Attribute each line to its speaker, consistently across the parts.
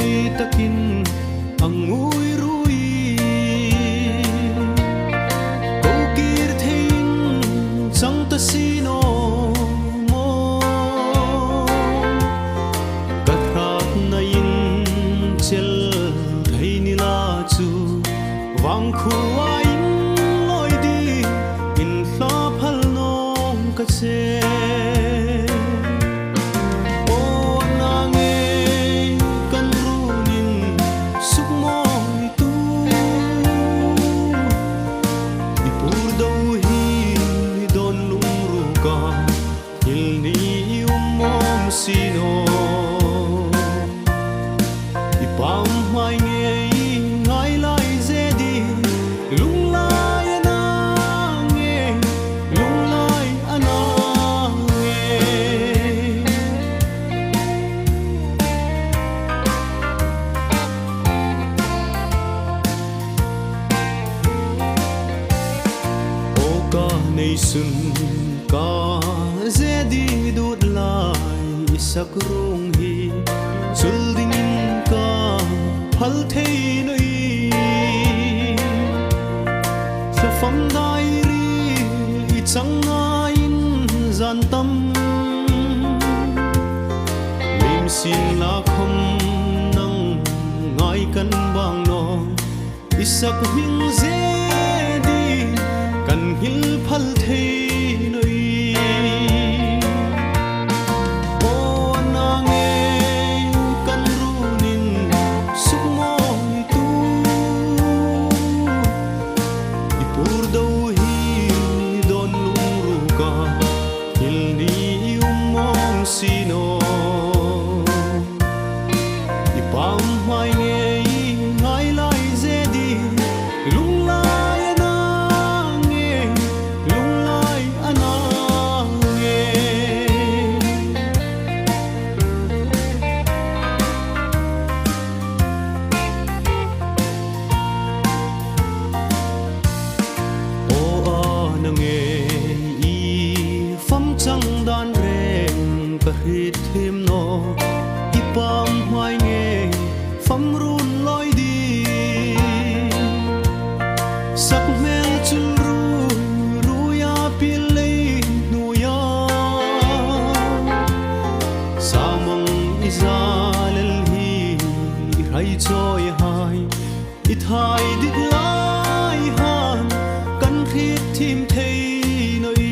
Speaker 1: thei takin angui rui ko kir thein chang ta sino mo kathat na in chel thei ni la chu wang khuwa in loi di in hla phal nong ka che sino ipam mai nge ngai lai ze di lung lai ana nge lung lai ana nge o ka nei sun ka ze di dut lai sak rung hi chul ding ka phal thei noi sa fam dai ri I chang na in zan tam lim sin la khom nang ngai kan bang no isak hing ze di kan hil phal thei noi sino ipam mai nge ngai lai ze di lung lai ana nge lung lai ana nge o ana nge I fam chang dan hit him no ipam mai nge fam run loi di sak mel chul ru ya pil lei nu ya samang izalel hi hai choi hai I thai dit lai han kan hit thim thei noi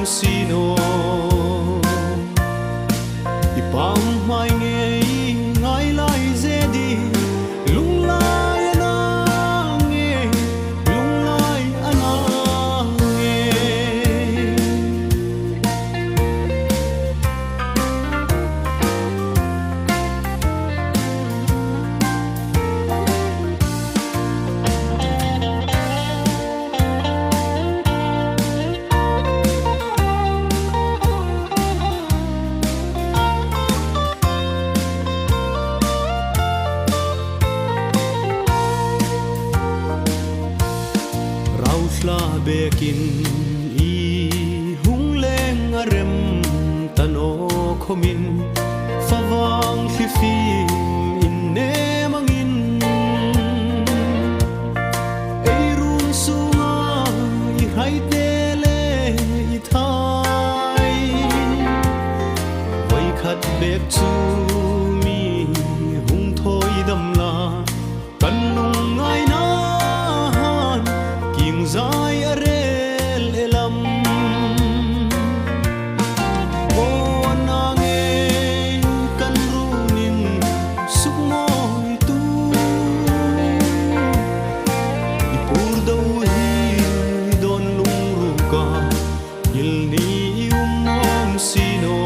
Speaker 1: sino ipam mai nge ngai lai ze di lung lai ana nge lung lai ana nge la bekin I hung leng arem tano khomin fawang hifi in ne mangin ei run sunga I hai tele I thai vai khat bek chu mi hung thoi dam la kan nung ngai na zai arel elam o na nge kan runin suk moi tu I pur do hi don lung ru ka il ni mom sino